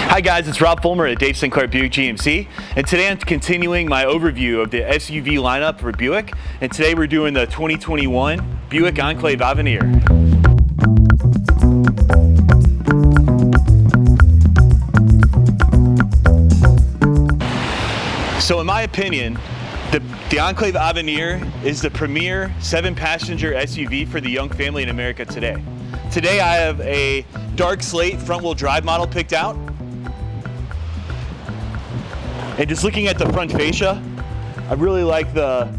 Hi guys, it's Rob Fulmer at Dave Sinclair Buick GMC, and today I'm continuing my overview of the SUV lineup for Buick, and today we're doing the 2021 Buick Enclave Avenir. So in my opinion, the Enclave Avenir is the premier 7-passenger SUV for the young family in America today. Today I have a dark slate front-wheel drive model picked out. And just looking at the front fascia, I really like the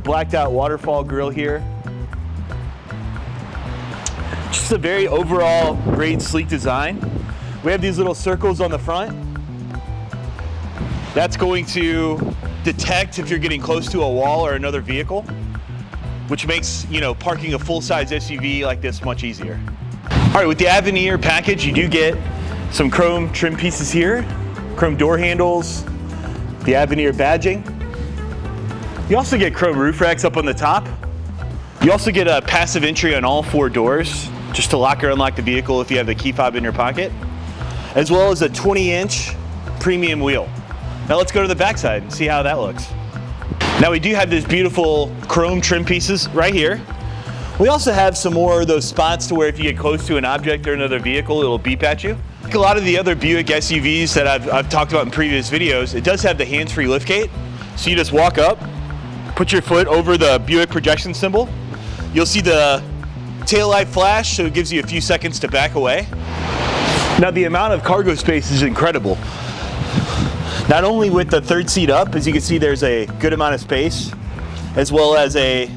blacked out waterfall grille here. Just a very overall great sleek design. We have these little circles on the front. That's going to detect if you're getting close to a wall or another vehicle, which makes, parking a full-size SUV like this much easier. All right, with the Avenir package, you do get some chrome trim pieces here, chrome door handles, the Avenir badging. You also get chrome roof racks up on the top. You also get a passive entry on all 4 doors, just to lock or unlock the vehicle if you have the key fob in your pocket, as well as a 20-inch premium wheel. Now let's go to the backside and see how that looks. Now we do have these beautiful chrome trim pieces right here. We also have some more of those spots to where if you get close to an object or another vehicle, it'll beep at you. Like a lot of the other Buick SUVs that I've talked about in previous videos, it does have the hands-free liftgate. So you just walk up, put your foot over the Buick projection symbol. You'll see the taillight flash, so it gives you a few seconds to back away. Now the amount of cargo space is incredible. Not only with the third seat up, as you can see there's a good amount of space, as well as a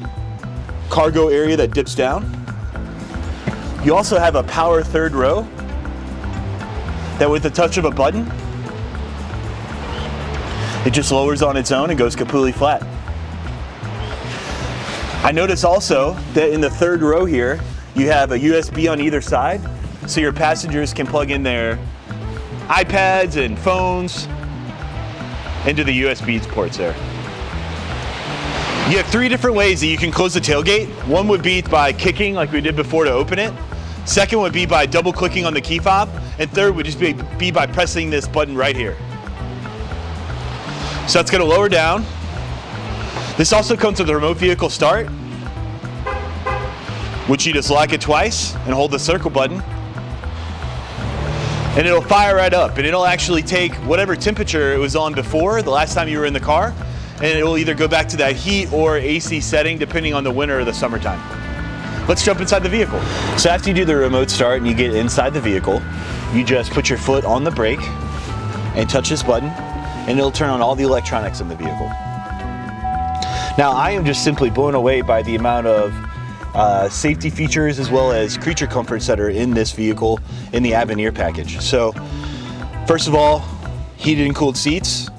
cargo area that dips down. You also have a power third row that with the touch of a button, it just lowers on its own and goes completely flat. I notice also that in the third row here, you have a USB on either side, so your passengers can plug in their iPads and phones into the USB ports there. You have 3 different ways that you can close the tailgate. One would be by kicking like we did before to open it. Second would be by double clicking on the key fob. And third would just be by pressing this button right here. So that's gonna lower down. This also comes with a remote vehicle start, which you just lock it twice and hold the circle button. And it'll fire right up, and it'll actually take whatever temperature it was on before, the last time you were in the car, and it will either go back to that heat or AC setting depending on the winter or the summertime. Let's jump inside the vehicle. So after you do the remote start and you get inside the vehicle, you just put your foot on the brake and touch this button, and it'll turn on all the electronics in the vehicle. Now I am just simply blown away by the amount of safety features as well as creature comforts that are in this vehicle in the Avenir package. So first of all, heated and cooled seats.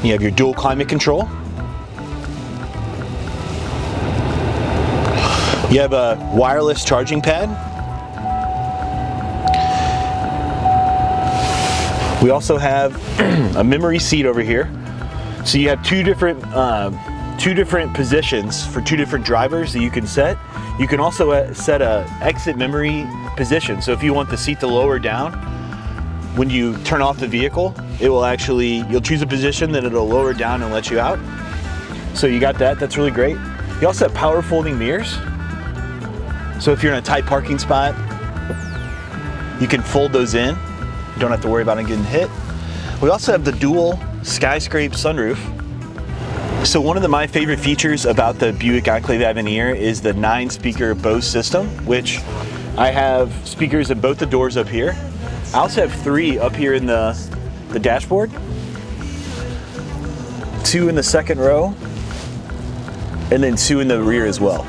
You have your dual climate control. You have a wireless charging pad. We also have a memory seat over here. So you have two different positions for 2 different drivers that you can set. You can also set a exit memory position. So if you want the seat to lower down, when you turn off the vehicle, it will you'll choose a position, then it'll lower down and let you out. So you got that, that's really great. You also have power folding mirrors. So if you're in a tight parking spot, you can fold those in. You don't have to worry about it getting hit. We also have the dual skyscrape sunroof. So one of my favorite features about the Buick Enclave Avenir is the 9-speaker Bose system, which I have speakers in both the doors up here. I also have 3 up here in the dashboard, 2 in the second row, and then 2 in the rear as well.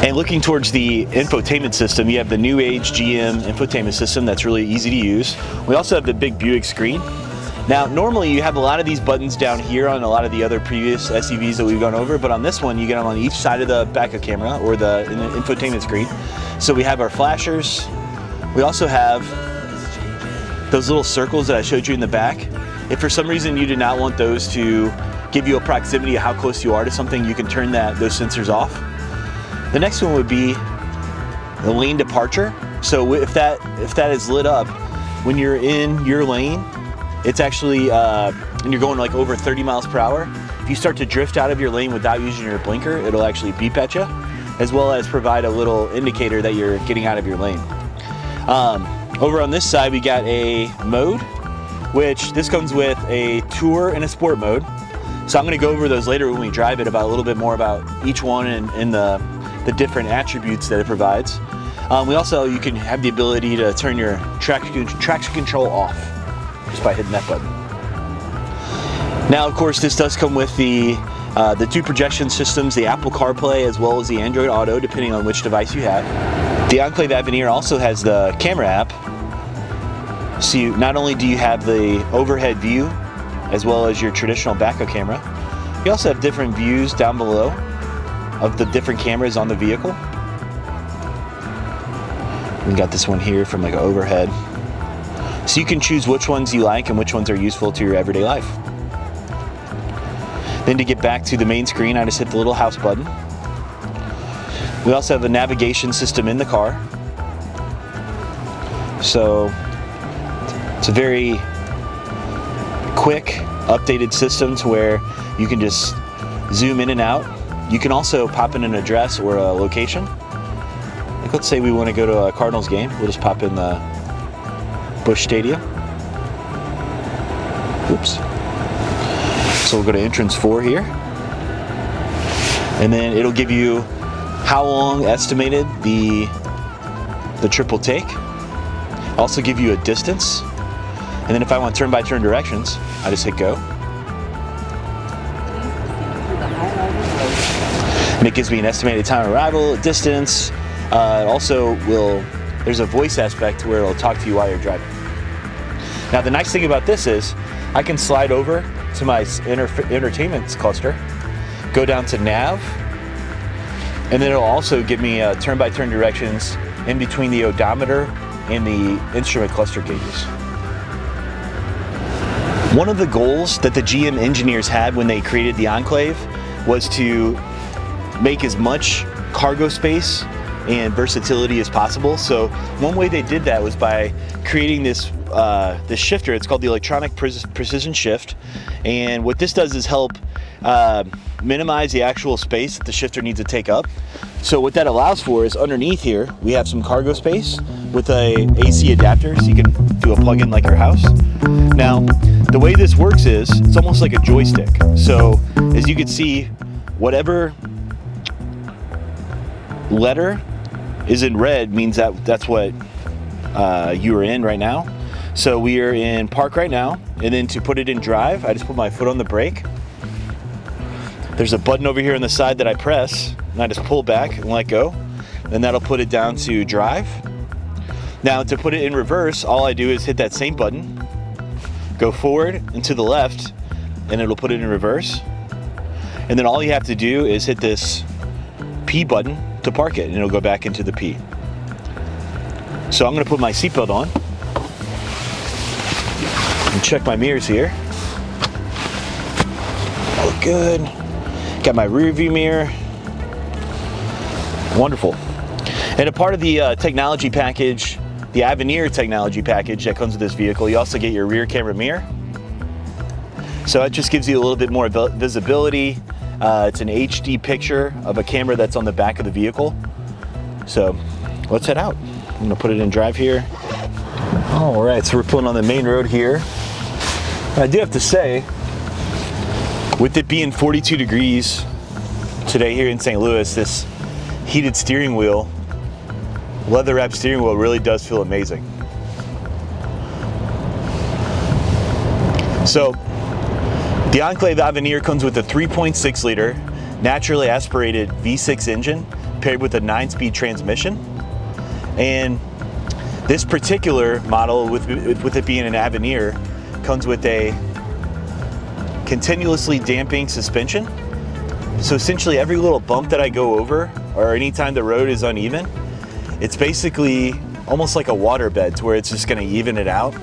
And looking towards the infotainment system, you have the new age GM infotainment system that's really easy to use. We also have the big Buick screen. Now, normally you have a lot of these buttons down here on a lot of the other previous SUVs that we've gone over, but on this one, you get them on each side of the backup camera or the infotainment screen. So we have our flashers. We also have those little circles that I showed you in the back. If for some reason you did not want those to give you a proximity of how close you are to something, you can turn those sensors off. The next one would be the lane departure. So if that is lit up, when you're in your lane, it's actually, and you're going like over 30 miles per hour, if you start to drift out of your lane without using your blinker, it'll actually beep at you, as well as provide a little indicator that you're getting out of your lane. Over on this side, we got a mode, which this comes with a tour and a sport mode. So I'm gonna go over those later when we drive it, about a little bit more about each one and the different attributes that it provides. You can have the ability to turn your traction control off just by hitting that button. Now, of course, this does come with the two projection systems, the Apple CarPlay as well as the Android Auto, depending on which device you have. The Enclave Avenir also has the camera app. So not only do you have the overhead view as well as your traditional backup camera, you also have different views down below of the different cameras on the vehicle. We got this one here from like an overhead. So you can choose which ones you like and which ones are useful to your everyday life. Then to get back to the main screen, I just hit the little house button. We also have a navigation system in the car. So it's a very quick, updated system to where you can just zoom in and out. You can also pop in an address or a location. Like let's say we want to go to a Cardinals game. We'll just pop in the Busch Stadium. Oops. So we'll go to entrance 4 here. And then it'll give you how long estimated the trip will take. Also give you a distance. And then if I want turn-by-turn directions, I just hit go. And it gives me an estimated time of arrival, distance. There's a voice aspect where it'll talk to you while you're driving. Now the nice thing about this is I can slide over to my entertainment cluster, go down to nav, and then it'll also give me turn-by-turn directions in between the odometer and the instrument cluster gauges. One of the goals that the GM engineers had when they created the Enclave was to make as much cargo space and versatility as possible. So one way they did that was by creating this shifter. It's called the electronic precision shift, and what this does is help minimize the actual space that the shifter needs to take up. So what that allows for is underneath here we have some cargo space with a AC adapter, so you can do a plug-in like your house. Now the way this works is it's almost like a joystick. So as you can see, whatever letter is in red means that's what you are in right now. So we are in park right now, and then to put it in drive, I just put my foot on the brake. There's a button over here on the side that I press, and I just pull back and let go, and that'll put it down to drive. Now to put it in reverse, all I do is hit that same button, go forward and to the left, and it'll put it in reverse. And then all you have to do is hit this P button to park it, and it'll go back into the P. So I'm gonna put my seatbelt on and check my mirrors here. All look good. Got my rear view mirror. Wonderful. And a part of the technology package, the Avenir technology package that comes with this vehicle, you also get your rear camera mirror. So it just gives you a little bit more visibility. It's an HD picture of a camera that's on the back of the vehicle. So let's head out. I'm gonna put it in drive here. All right, so we're pulling on the main road here. I do have to say, with it being 42 degrees today here in St. Louis, this heated steering wheel, leather wrapped steering wheel really does feel amazing. So the Enclave Avenir comes with a 3.6 liter naturally aspirated V6 engine paired with a 9-speed transmission. And this particular model, with it being an Avenir, comes with a continuously damping suspension. So essentially every little bump that I go over, or anytime the road is uneven, it's basically almost like a water bed to where it's just gonna even it out,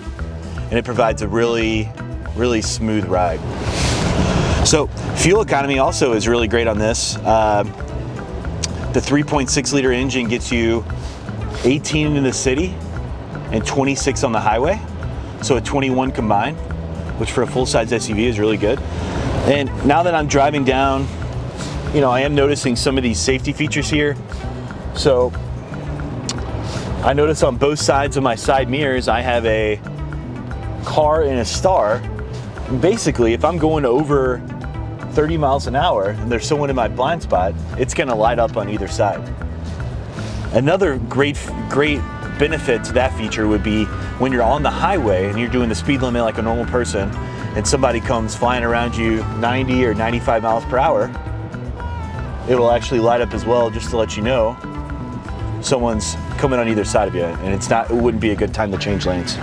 and it provides a really, really smooth ride. So fuel economy also is really great on this. The 3.6 liter engine gets you 18 in the city and 26 on the highway. So a 21 combined, which for a full-size SUV is really good. And now that I'm driving down, you know, I am noticing some of these safety features here. So I notice on both sides of my side mirrors, I have a car and a star. And basically, if I'm going over 30 miles an hour and there's someone in my blind spot, it's gonna light up on either side. Another great benefit to that feature would be when you're on the highway and you're doing the speed limit like a normal person and somebody comes flying around you 90 or 95 miles per hour, it'll actually light up as well, just to let you know someone's coming on either side of you, and it wouldn't be a good time to change lanes.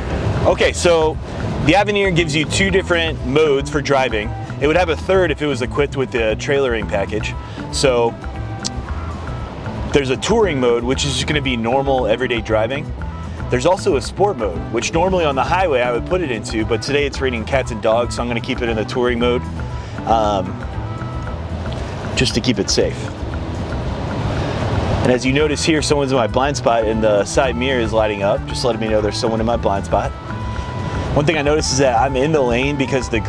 Okay, so the Avenir gives you 2 different modes for driving. It would have a third if it was equipped with the trailering package. So there's a touring mode, which is just gonna be normal everyday driving. There's also a sport mode, which normally on the highway I would put it into, but today it's raining cats and dogs, so I'm gonna keep it in the touring mode, just to keep it safe. And as you notice here, someone's in my blind spot and the side mirror is lighting up, just letting me know there's someone in my blind spot. One thing I noticed is that I'm in the lane because there's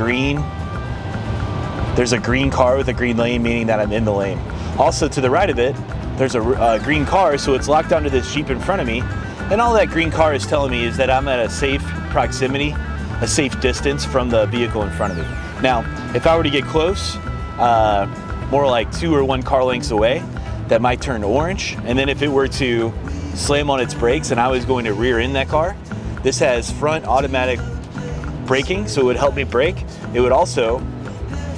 a green car with a green lane, meaning that I'm in the lane. Also to the right of it, there's a green car, so it's locked onto this Jeep in front of me. And all that green car is telling me is that I'm at a safe proximity, a safe distance from the vehicle in front of me. Now, if I were to get close, more like 2 or 1 car lengths away, that might turn orange. And then if it were to slam on its brakes and I was going to rear end that car, this has front automatic braking, so it would help me brake. It would also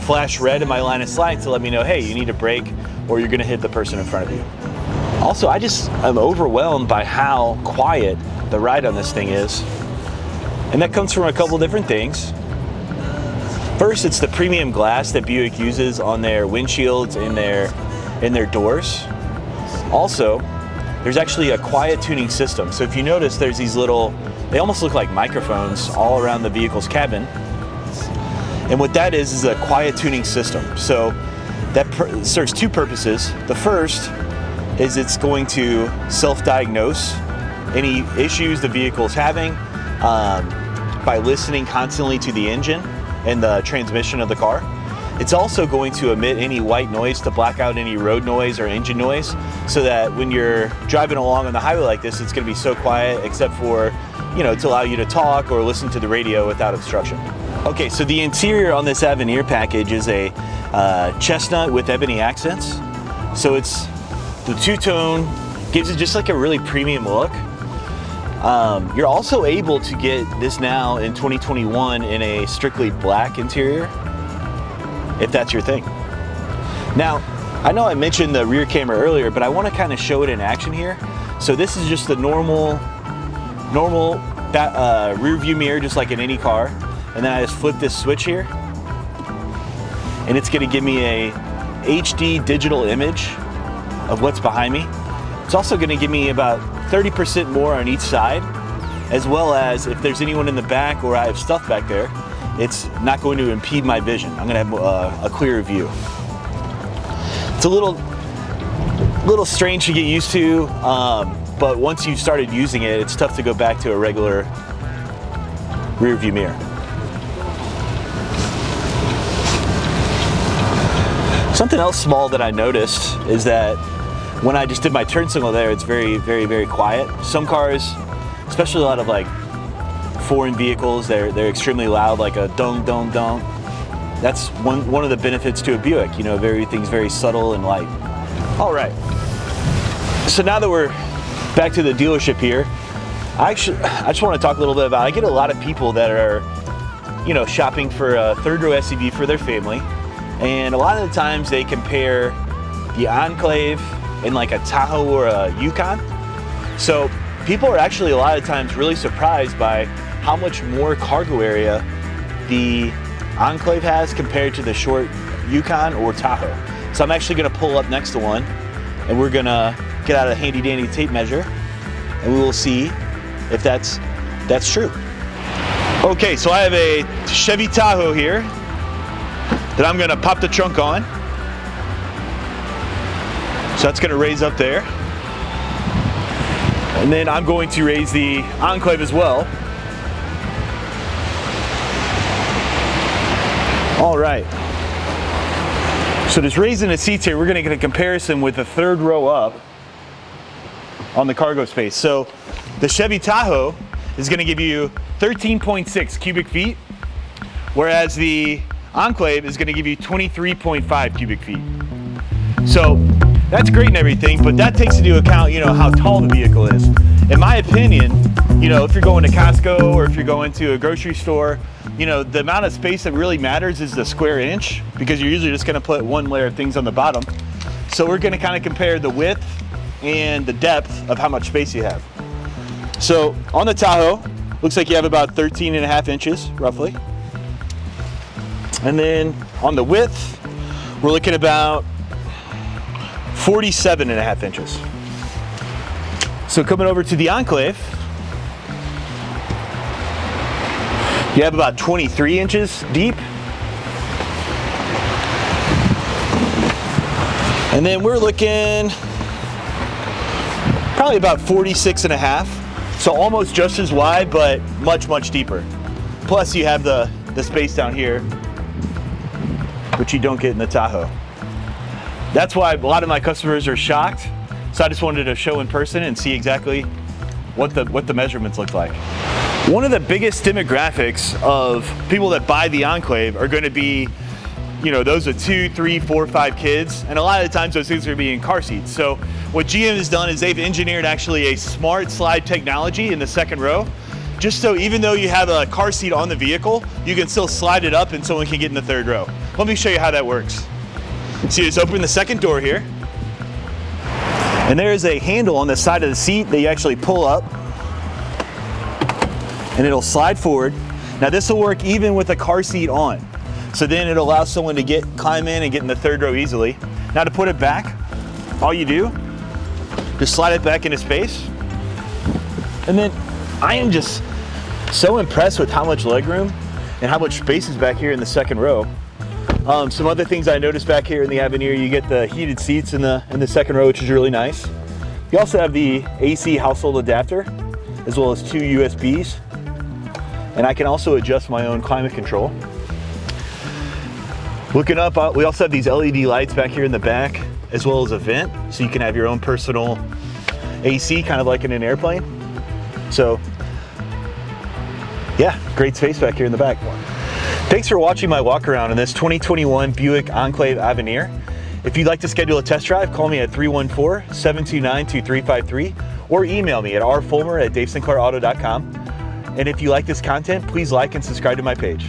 flash red in my line of sight to let me know, hey, you need to brake or you're gonna hit the person in front of you. Also, I'm overwhelmed by how quiet the ride on this thing is. And that comes from a couple different things. First, it's the premium glass that Buick uses on their windshields and in their doors. Also, there's actually a quiet tuning system. So if you notice, there's these little, they almost look like microphones all around the vehicle's cabin. And what that is a quiet tuning system. So that serves 2 purposes. The first is it's going to self-diagnose any issues the vehicle's having by listening constantly to the engine and the transmission of the car. It's also going to emit any white noise to black out any road noise or engine noise, so that when you're driving along on the highway like this, it's going to be so quiet except for, you know, to allow you to talk or listen to the radio without obstruction. Okay, so the interior on this Avenir package is a chestnut with ebony accents. So it's the 2-tone, gives it just like a really premium look. You're also able to get this now in 2021 in a strictly black interior, if that's your thing. Now, I know I mentioned the rear camera earlier, but I want to kind of show it in action here. So this is just the normal rear view mirror, just like in any car. And then I just flip this switch here, and it's going to give me a HD digital image of what's behind me. It's also going to give me about 30% more on each side, as well as if there's anyone in the back or I have stuff back there, it's not going to impede my vision. I'm going to have a clearer view. It's a little strange to get used to, but once you've started using it, it's tough to go back to a regular rear view mirror. Something else small that I noticed is that when I just did my turn signal there, it's very, very, very quiet. Some cars, especially a lot of like foreign vehicles, they're extremely loud, like a dong, dong, dong. That's one of the benefits to a Buick, you know, everything's very subtle and light. All right, so now that we're back to the dealership here, I just want to talk a little bit about, I get a lot of people that are, you know, shopping for a third row SUV for their family. And a lot of the times they compare the Enclave and like a Tahoe or a Yukon. So people are actually a lot of times really surprised by how much more cargo area the Enclave has compared to the short Yukon or Tahoe. So I'm actually gonna pull up next to one and we're gonna get out a handy dandy tape measure and we will see if that's true. Okay, so I have a Chevy Tahoe here that I'm gonna pop the trunk on. So that's gonna raise up there. And then I'm going to raise the Enclave as well. All right. So just raising the seats here, we're gonna get a comparison with the third row up on the cargo space. So the Chevy Tahoe is gonna give you 13.6 cubic feet, whereas the Enclave is gonna give you 23.5 cubic feet. So that's great and everything, but that takes into account, how tall the vehicle is. In my opinion, if you're going to Costco or if you're going to a grocery store, the amount of space that really matters is the square inch, because you're usually just gonna put one layer of things on the bottom. So we're gonna kind of compare the width and the depth of how much space you have. So on the Tahoe, looks like you have about 13.5 inches, roughly. And then on the width, we're looking about 47.5 inches. So coming over to the Enclave, you have about 23 inches deep. And then we're looking probably about 46.5. So almost just as wide, but much, much deeper. Plus you have the space down here, which you don't get in the Tahoe. That's why a lot of my customers are shocked. So I just wanted to show in person and see exactly what the measurements look like. One of the biggest demographics of people that buy the Enclave are gonna be, those with 2, 3, 4, 5 kids. And a lot of the times those things are gonna be in car seats. So what GM has done is they've engineered actually a smart slide technology in the second row, just so even though you have a car seat on the vehicle, you can still slide it up and someone can get in the third row. Let me show you how that works. So you just open the second door here, and there is a handle on the side of the seat that you actually pull up, and it'll slide forward. Now this will work even with a car seat on. So then it allows someone to climb in and get in the third row easily. Now to put it back, all you do, just slide it back into space. And then I am just so impressed with how much legroom and how much space is back here in the second row. Some other things I noticed back here in the Avenir, you get the heated seats in the second row, which is really nice. You also have the AC household adapter, as well as 2 USBs. And I can also adjust my own climate control. Looking up, we also have these LED lights back here in the back, as well as a vent, so you can have your own personal AC, kind of like in an airplane. So, yeah, great space back here in the back. Thanks for watching my walk around in this 2021 Buick Enclave Avenir. If you'd like to schedule a test drive, call me at 314-729-2353 or email me at rfulmer@davesinclairauto.com. And if you like this content, please like and subscribe to my page.